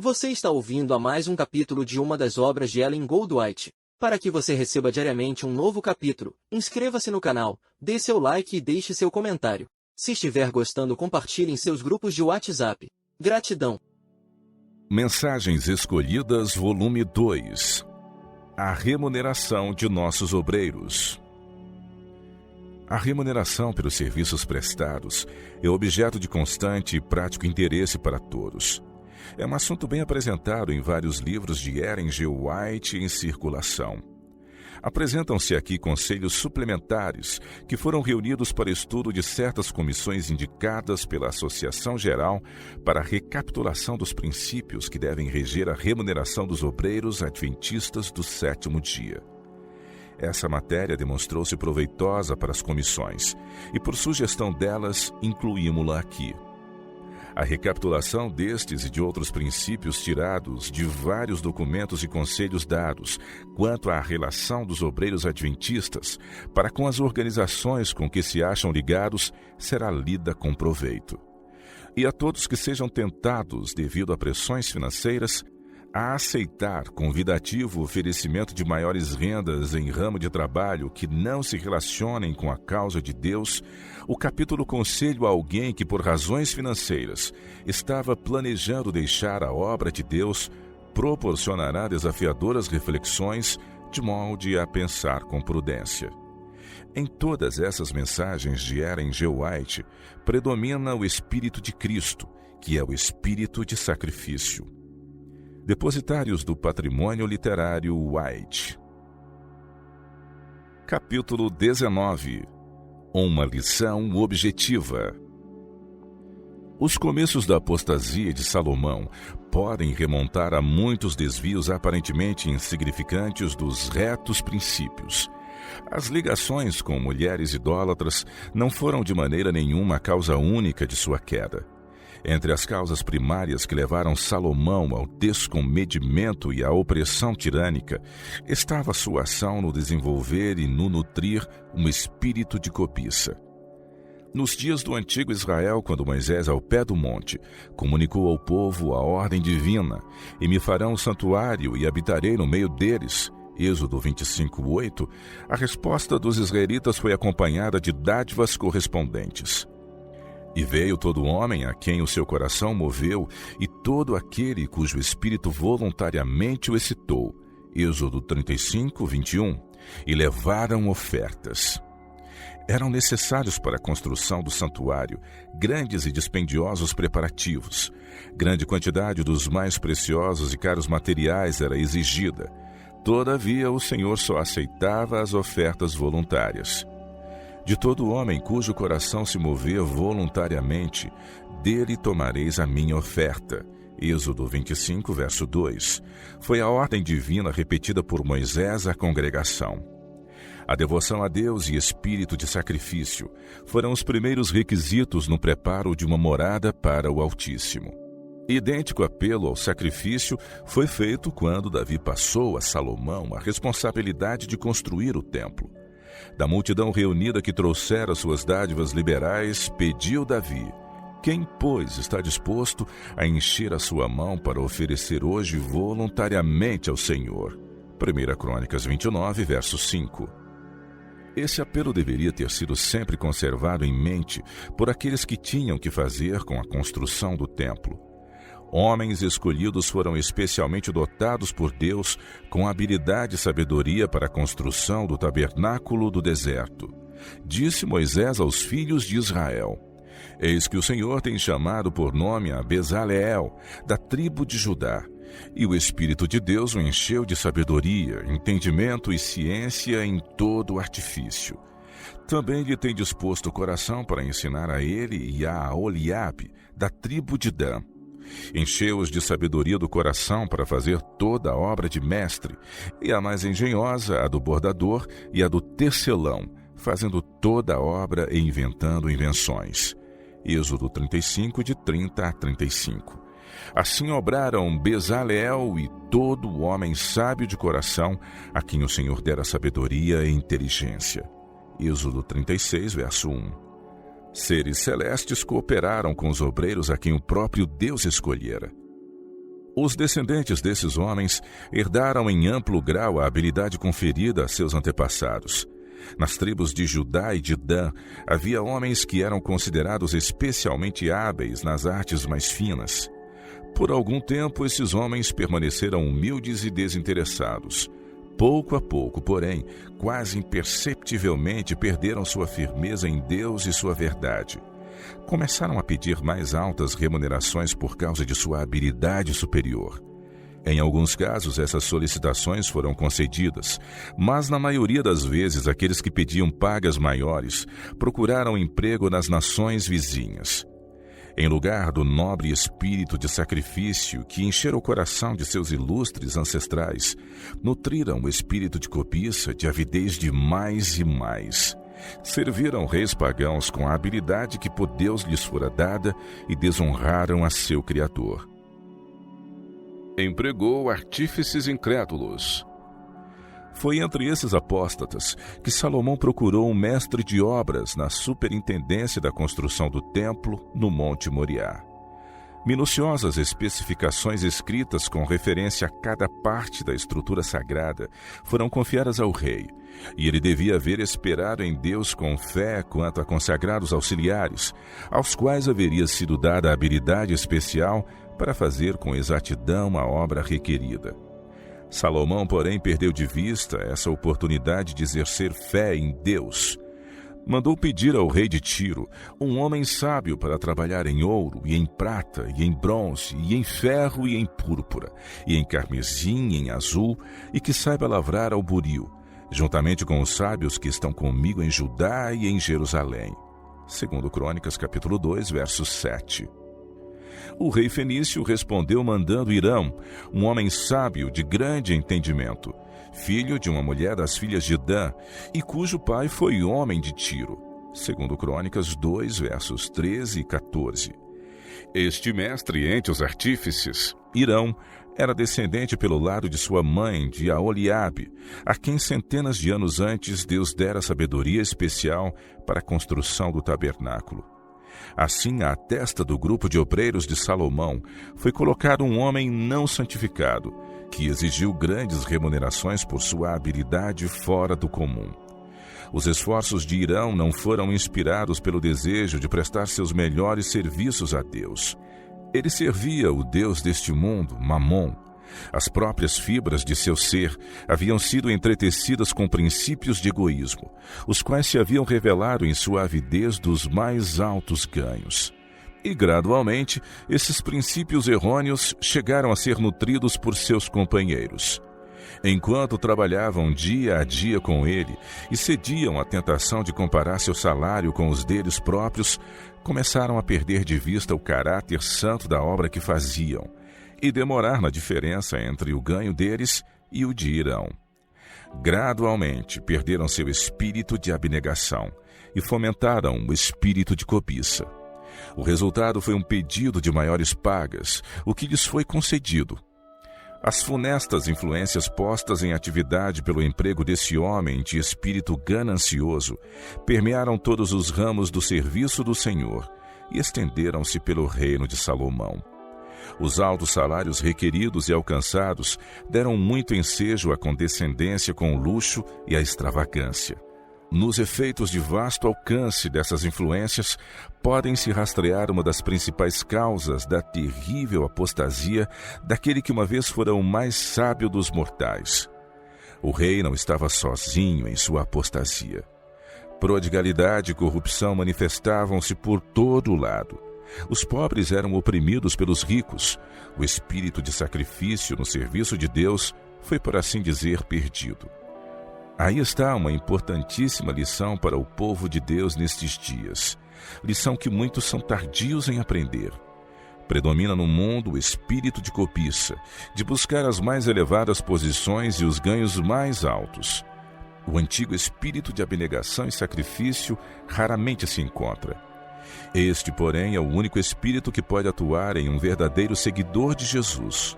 Você está ouvindo a mais um capítulo de uma das obras de Ellen Goldwhite. Para que você receba diariamente um novo capítulo, inscreva-se no canal, dê seu like e deixe seu comentário. Se estiver gostando, compartilhe em seus grupos de WhatsApp. Gratidão. Mensagens Escolhidas, volume 2. A remuneração de nossos obreiros. A remuneração pelos serviços prestados é objeto de constante e prático interesse para todos. É um assunto bem apresentado em vários livros de Ellen G. White em circulação. Apresentam-se aqui conselhos suplementares que foram reunidos para estudo de certas comissões indicadas pela Associação Geral para a recapitulação dos princípios que devem reger a remuneração dos obreiros adventistas do sétimo dia. Essa matéria demonstrou-se proveitosa para as comissões e, por sugestão delas, incluímo-la aqui. A recapitulação destes e de outros princípios tirados de vários documentos e conselhos dados quanto à relação dos obreiros adventistas para com as organizações com que se acham ligados será lida com proveito. E a todos que sejam tentados, devido a pressões financeiras, a aceitar convidativo o oferecimento de maiores rendas em ramo de trabalho que não se relacionem com a causa de Deus, o capítulo conselho a alguém que, por razões financeiras, estava planejando deixar a obra de Deus, proporcionará desafiadoras reflexões de modo a pensar com prudência. Em todas essas mensagens de Ellen G. White, predomina o Espírito de Cristo, que é o Espírito de sacrifício. Depositários do Patrimônio Literário White. Capítulo 19. Uma lição objetiva. Os começos da apostasia de Salomão podem remontar a muitos desvios aparentemente insignificantes dos retos princípios. As ligações com mulheres idólatras não foram de maneira nenhuma a causa única de sua queda. Entre as causas primárias que levaram Salomão ao descomedimento e à opressão tirânica, estava sua ação no desenvolver e no nutrir um espírito de cobiça. Nos dias do antigo Israel, quando Moisés, ao pé do monte, comunicou ao povo a ordem divina, e me farão um santuário e habitarei no meio deles, Êxodo 25:8, a resposta dos israelitas foi acompanhada de dádivas correspondentes. E veio todo homem a quem o seu coração moveu, e todo aquele cujo espírito voluntariamente o excitou. Êxodo 35:21. E levaram ofertas. Eram necessários para a construção do santuário grandes e dispendiosos preparativos. Grande quantidade dos mais preciosos e caros materiais era exigida. Todavia, o Senhor só aceitava as ofertas voluntárias. De todo homem cujo coração se mover voluntariamente, dele tomareis a minha oferta. Êxodo 25, verso 2. Foi a ordem divina repetida por Moisés à congregação. A devoção a Deus e espírito de sacrifício foram os primeiros requisitos no preparo de uma morada para o Altíssimo. Idêntico apelo ao sacrifício foi feito quando Davi passou a Salomão a responsabilidade de construir o templo. Da multidão reunida que trouxera suas dádivas liberais, pediu Davi: quem, pois, está disposto a encher a sua mão para oferecer hoje voluntariamente ao Senhor? 1 Crônicas 29, verso 5. Esse apelo deveria ter sido sempre conservado em mente por aqueles que tinham que fazer com a construção do templo. Homens escolhidos foram especialmente dotados por Deus com habilidade e sabedoria para a construção do tabernáculo do deserto. Disse Moisés aos filhos de Israel: eis que o Senhor tem chamado por nome a Bezaleel, da tribo de Judá. E o Espírito de Deus o encheu de sabedoria, entendimento e ciência em todo o artifício. Também lhe tem disposto o coração para ensinar a ele e a Oliabe, da tribo de Dan. Encheu-os de sabedoria do coração para fazer toda a obra de mestre, e a mais engenhosa, a do bordador, e a do tecelão, fazendo toda a obra e inventando invenções. Êxodo 35, de 30 a 35. Assim obraram Bezaleel e todo o homem sábio de coração, a quem o Senhor dera sabedoria e inteligência. Êxodo 36, verso 1. Seres celestes cooperaram com os obreiros a quem o próprio Deus escolhera. Os descendentes desses homens herdaram em amplo grau a habilidade conferida a seus antepassados. Nas tribos de Judá e de Dan, havia homens que eram considerados especialmente hábeis nas artes mais finas. Por algum tempo, esses homens permaneceram humildes e desinteressados. Pouco a pouco, porém, quase imperceptivelmente perderam sua firmeza em Deus e sua verdade. Começaram a pedir mais altas remunerações por causa de sua habilidade superior. Em alguns casos, essas solicitações foram concedidas, mas na maioria das vezes, aqueles que pediam pagas maiores procuraram emprego nas nações vizinhas. Em lugar do nobre espírito de sacrifício que enchera o coração de seus ilustres ancestrais, nutriram o espírito de cobiça, de avidez de mais e mais. Serviram reis pagãos com a habilidade que por Deus lhes fora dada e desonraram a seu Criador. Empregou artífices incrédulos. Foi entre esses apóstatas que Salomão procurou um mestre de obras na superintendência da construção do templo no Monte Moriá. Minuciosas especificações escritas com referência a cada parte da estrutura sagrada foram confiadas ao rei, e ele devia haver esperado em Deus com fé quanto a consagrados auxiliares, aos quais haveria sido dada a habilidade especial para fazer com exatidão a obra requerida. Salomão, porém, perdeu de vista essa oportunidade de exercer fé em Deus. Mandou pedir ao rei de Tiro um homem sábio para trabalhar em ouro, e em prata, e em bronze, e em ferro, e em púrpura, e em carmesim, e em azul, e que saiba lavrar ao buril, juntamente com os sábios que estão comigo em Judá e em Jerusalém. 2 Crônicas, capítulo 2, verso 7. O rei fenício respondeu mandando Irão, um homem sábio de grande entendimento, filho de uma mulher das filhas de Dan, e cujo pai foi homem de Tiro. 2 Crônicas 2, versos 13 e 14. Este mestre entre os artífices, Irão, era descendente pelo lado de sua mãe, de Aholiabe, a quem centenas de anos antes Deus dera sabedoria especial para a construção do tabernáculo. Assim, à testa do grupo de obreiros de Salomão foi colocado um homem não santificado, que exigiu grandes remunerações por sua habilidade fora do comum. Os esforços de Irão não foram inspirados pelo desejo de prestar seus melhores serviços a Deus. Ele servia o Deus deste mundo, Mamon. As próprias fibras de seu ser haviam sido entretecidas com princípios de egoísmo, os quais se haviam revelado em sua avidez dos mais altos ganhos. E, gradualmente, esses princípios errôneos chegaram a ser nutridos por seus companheiros. Enquanto trabalhavam dia a dia com ele e cediam à tentação de comparar seu salário com os deles próprios, começaram a perder de vista o caráter santo da obra que faziam e demorar na diferença entre o ganho deles e o de Irão. Gradualmente perderam seu espírito de abnegação e fomentaram o espírito de cobiça. O resultado foi um pedido de maiores pagas, o que lhes foi concedido. As funestas influências postas em atividade pelo emprego desse homem de espírito ganancioso permearam todos os ramos do serviço do Senhor e estenderam-se pelo reino de Salomão. Os altos salários requeridos e alcançados deram muito ensejo à condescendência com o luxo e à extravagância. Nos efeitos de vasto alcance dessas influências, podem-se rastrear uma das principais causas da terrível apostasia daquele que uma vez fora o mais sábio dos mortais. O rei não estava sozinho em sua apostasia. Prodigalidade e corrupção manifestavam-se por todo o lado. Os pobres eram oprimidos pelos ricos. O espírito de sacrifício no serviço de Deus foi, por assim dizer, perdido. Aí está uma importantíssima lição para o povo de Deus nestes dias. Lição que muitos são tardios em aprender. Predomina no mundo o espírito de cobiça, de buscar as mais elevadas posições e os ganhos mais altos. O antigo espírito de abnegação e sacrifício raramente se encontra. Este, porém, é o único espírito que pode atuar em um verdadeiro seguidor de Jesus.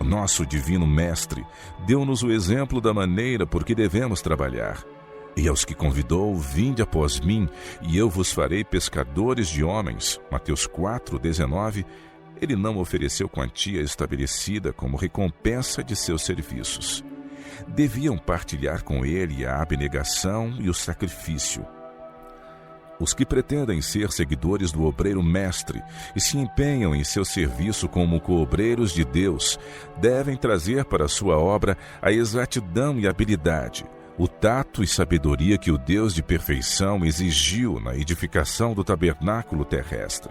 Nosso divino Mestre deu-nos o exemplo da maneira por que devemos trabalhar. E aos que convidou, vinde após mim, e eu vos farei pescadores de homens. Mateus 4:19. Ele não ofereceu quantia estabelecida como recompensa de seus serviços. Deviam partilhar com ele a abnegação e o sacrifício. Os que pretendem ser seguidores do obreiro mestre e se empenham em seu serviço como coobreiros de Deus, devem trazer para sua obra a exatidão e habilidade, o tato e sabedoria que o Deus de perfeição exigiu na edificação do tabernáculo terrestre.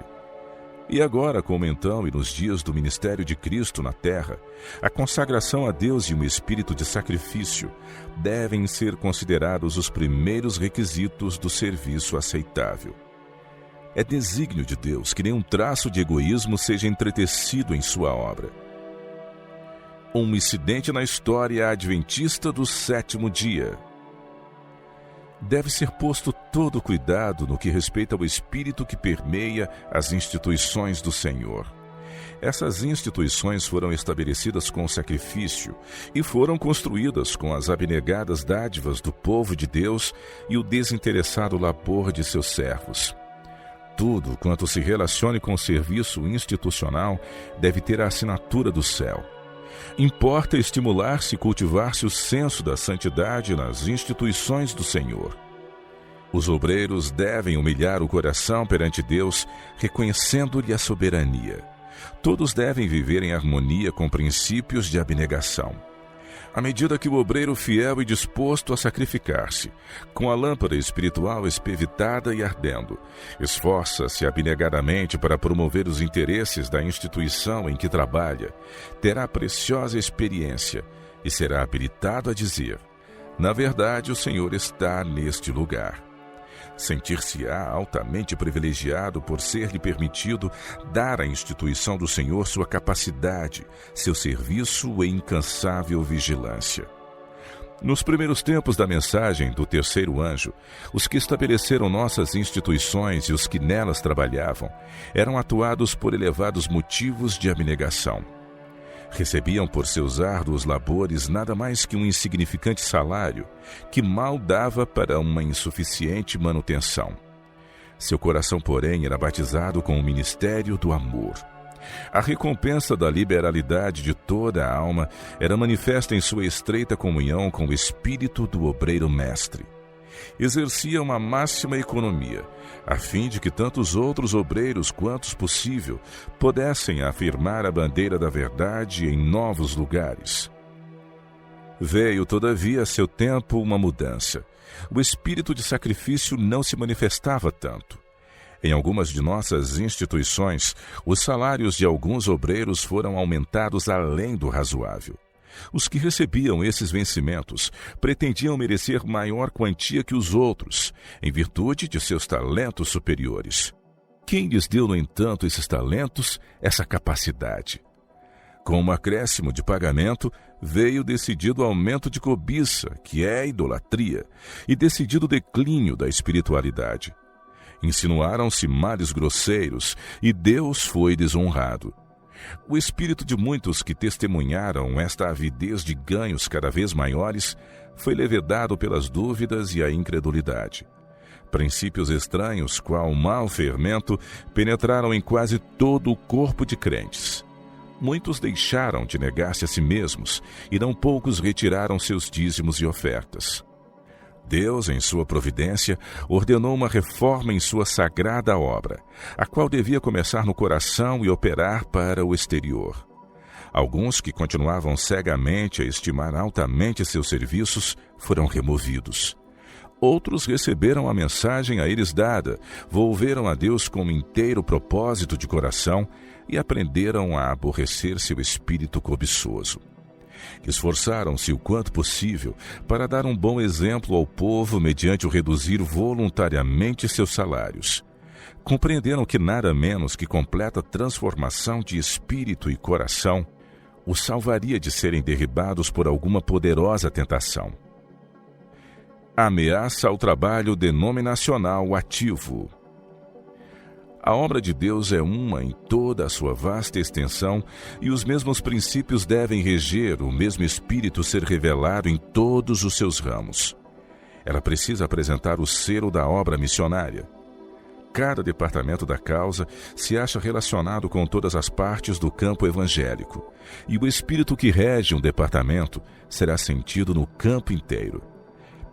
E agora, como então e nos dias do ministério de Cristo na terra, a consagração a Deus e um espírito de sacrifício devem ser considerados os primeiros requisitos do serviço aceitável. É desígnio de Deus que nenhum traço de egoísmo seja entretecido em sua obra. Um incidente na história adventista do sétimo dia. Deve ser posto todo cuidado no que respeita ao espírito que permeia as instituições do Senhor. Essas instituições foram estabelecidas com sacrifício e foram construídas com as abnegadas dádivas do povo de Deus e o desinteressado labor de seus servos. Tudo quanto se relacione com o serviço institucional deve ter a assinatura do céu. Importa estimular-se e cultivar-se o senso da santidade nas instituições do Senhor. Os obreiros devem humilhar o coração perante Deus, reconhecendo-lhe a soberania. Todos devem viver em harmonia com princípios de abnegação. À medida que o obreiro fiel e disposto a sacrificar-se, com a lâmpada espiritual espevitada e ardendo, esforça-se abnegadamente para promover os interesses da instituição em que trabalha, terá preciosa experiência e será habilitado a dizer: na verdade, o Senhor está neste lugar. Sentir-se-á altamente privilegiado por ser-lhe permitido dar à instituição do Senhor sua capacidade, seu serviço e incansável vigilância. Nos primeiros tempos da mensagem do terceiro anjo, os que estabeleceram nossas instituições e os que nelas trabalhavam eram atuados por elevados motivos de abnegação. Recebiam por seus árduos labores nada mais que um insignificante salário, que mal dava para uma insuficiente manutenção. Seu coração, porém, era batizado com o ministério do amor. A recompensa da liberalidade de toda a alma era manifesta em sua estreita comunhão com o espírito do obreiro mestre. Exercia uma máxima economia, a fim de que tantos outros obreiros quantos possível pudessem afirmar a bandeira da verdade em novos lugares. Veio, todavia, a seu tempo uma mudança. O espírito de sacrifício não se manifestava tanto. Em algumas de nossas instituições, os salários de alguns obreiros foram aumentados além do razoável. Os que recebiam esses vencimentos pretendiam merecer maior quantia que os outros, em virtude de seus talentos superiores. Quem lhes deu, no entanto, esses talentos, essa capacidade? Com um acréscimo de pagamento, veio decidido aumento de cobiça, que é idolatria, e decidido declínio da espiritualidade. Insinuaram-se males grosseiros, e Deus foi desonrado. O espírito de muitos que testemunharam esta avidez de ganhos cada vez maiores foi levedado pelas dúvidas e a incredulidade. Princípios estranhos, qual mau fermento, penetraram em quase todo o corpo de crentes. Muitos deixaram de negar-se a si mesmos, e não poucos retiraram seus dízimos e ofertas. Deus, em sua providência, ordenou uma reforma em sua sagrada obra, a qual devia começar no coração e operar para o exterior. Alguns que continuavam cegamente a estimar altamente seus serviços foram removidos. Outros receberam a mensagem a eles dada, volveram a Deus com inteiro propósito de coração e aprenderam a aborrecer seu espírito cobiçoso. Esforçaram-se o quanto possível para dar um bom exemplo ao povo mediante o reduzir voluntariamente seus salários. Compreenderam que nada menos que completa transformação de espírito e coração os salvaria de serem derribados por alguma poderosa tentação. Ameaça ao trabalho denominacional ativo. A obra de Deus é uma em toda a sua vasta extensão e os mesmos princípios devem reger, o mesmo Espírito ser revelado em todos os seus ramos. Ela precisa apresentar o selo da obra missionária. cada departamento da causa se acha relacionado com todas as partes do campo evangélico, e o espírito que rege um departamento será sentido no campo inteiro.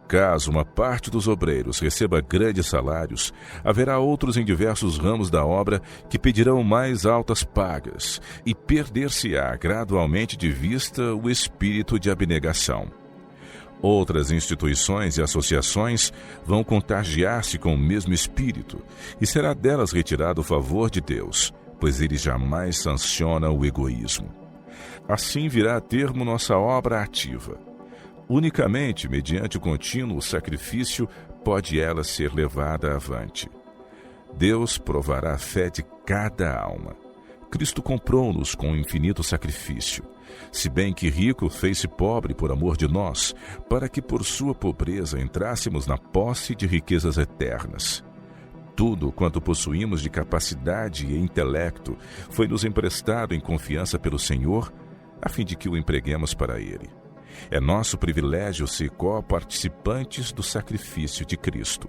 Caso uma parte dos obreiros receba grandes salários, haverá outros em diversos ramos da obra que pedirão mais altas pagas, e perder-se-á gradualmente de vista o espírito de abnegação. Outras instituições e associações vão contagiar-se com o mesmo espírito, e será delas retirado o favor de Deus, pois ele jamais sanciona o egoísmo. Assim virá a termo nossa obra ativa. Unicamente mediante o contínuo sacrifício pode ela ser levada avante. Deus provará a fé de cada alma. Cristo comprou-nos com um infinito sacrifício. Se bem que rico, fez-se pobre por amor de nós, para que por sua pobreza entrássemos na posse de riquezas eternas. Tudo quanto possuímos de capacidade e intelecto foi-nos emprestado em confiança pelo Senhor, a fim de que o empreguemos para Ele. É nosso privilégio ser co-participantes do sacrifício de Cristo.